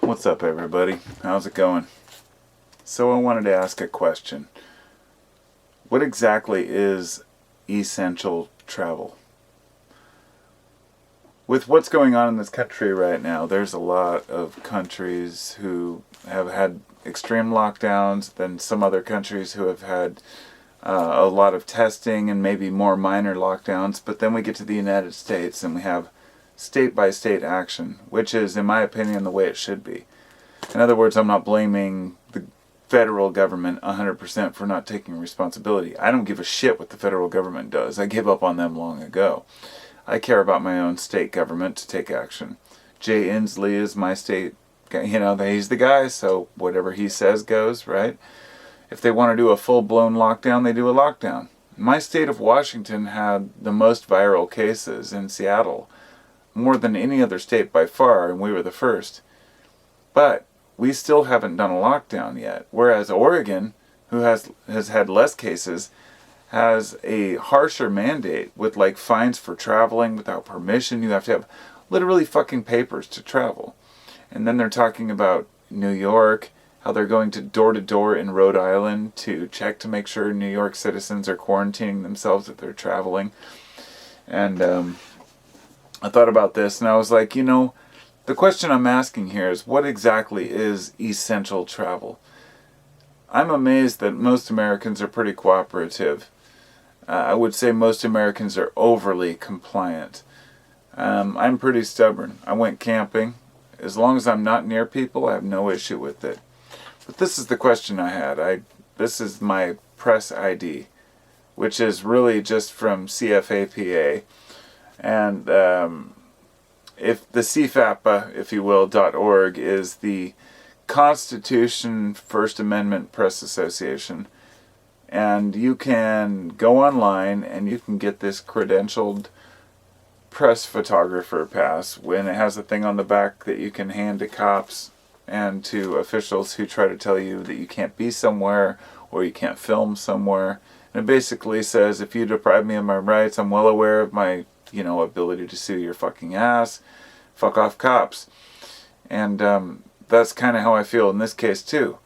What's up, everybody? How's it going? So I wanted to ask a question. What exactly is essential travel? With what's going on in this country right now, there's a lot of countries who have had extreme lockdowns, then some other countries who have had a lot of testing and maybe more minor lockdowns, but then we get to the United States and we have state-by-state action, which is, in my opinion, the way it should be. In other words, I'm not blaming the federal government 100% for not taking responsibility. I don't give a shit what the federal government does. I gave up on them long ago. I care about my own state government to take action. Jay Inslee is my state, he's the guy, so whatever he says goes, right? If they want to do a full-blown lockdown, they do a lockdown. My state of Washington had the most viral cases in Seattle, more than any other state by far, and we were the first. But we still haven't done a lockdown yet, whereas Oregon, who has had less cases, has a harsher mandate with like fines for traveling without permission. You have to have literally fucking papers to travel. And then they're talking about New York, how they're going to door in Rhode Island to check to make sure New York citizens are quarantining themselves if they're traveling. And I thought about this and I was like, the question I'm asking here is, what exactly is essential travel? I'm amazed that most Americans are pretty cooperative. I would say most Americans are overly compliant. I'm pretty stubborn. I went camping. As long as I'm not near people, I have no issue with it. But this is the question I had. This is my press ID, which is really just from CFAPA. And if the CFAPA, if you will, .org is the Constitution First Amendment Press Association. And you can go online and you can get this credentialed press photographer pass when it has a thing on the back that you can hand to cops and to officials who try to tell you that you can't be somewhere or you can't film somewhere. And it basically says, if you deprive me of my rights, I'm well aware of my, ability to sue your fucking ass. Fuck off, cops. And that's kind of how I feel in this case too.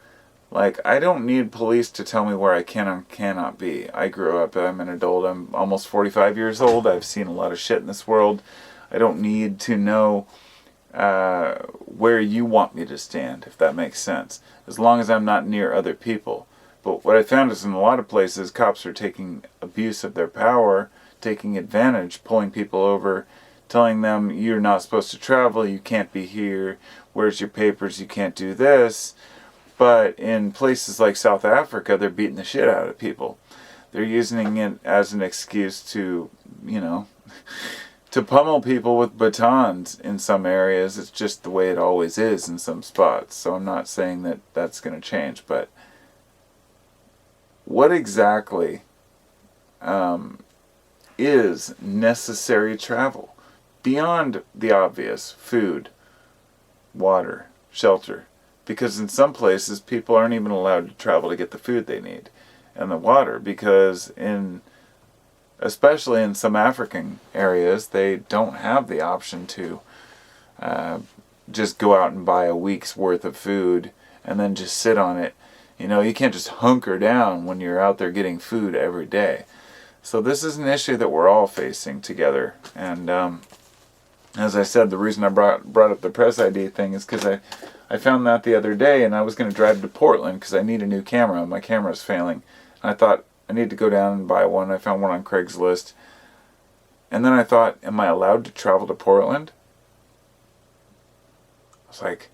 Like, I don't need police to tell me where I can and cannot be. I grew up, I'm an adult, I'm almost 45 years old, I've seen a lot of shit in this world. I don't need to know where you want me to stand, if that makes sense, as long as I'm not near other people. But what I found is in a lot of places, cops are taking abuse of their power, taking advantage, pulling people over, telling them you're not supposed to travel, you can't be here, where's your papers, you can't do this. But in places like South Africa, they're beating the shit out of people. They're using it as an excuse to, to pummel people with batons in some areas. It's just the way it always is in some spots. So I'm not saying that that's going to change. But what exactly is necessary travel? Beyond the obvious, food, water, shelter. Because in some places, people aren't even allowed to travel to get the food they need. And the water, because especially in some African areas, they don't have the option to just go out and buy a week's worth of food and then just sit on it. You can't just hunker down when you're out there getting food every day. So this is an issue that we're all facing together. And as I said, the reason I brought up the press ID thing is because I found that the other day, and I was going to drive to Portland because I need a new camera. My camera's failing. And I thought, I need to go down and buy one. I found one on Craigslist. And then I thought, am I allowed to travel to Portland? I was like,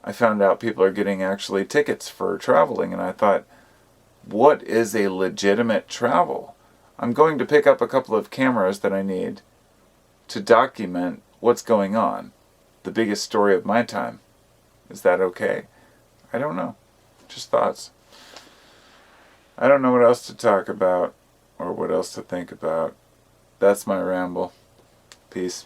I found out people are getting actually tickets for traveling, and I thought, what is a legitimate travel? I'm going to pick up a couple of cameras that I need to document what's going on. The biggest story of my time. Is that okay? I don't know. Just thoughts. I don't know what else to talk about or what else to think about. That's my ramble. Peace.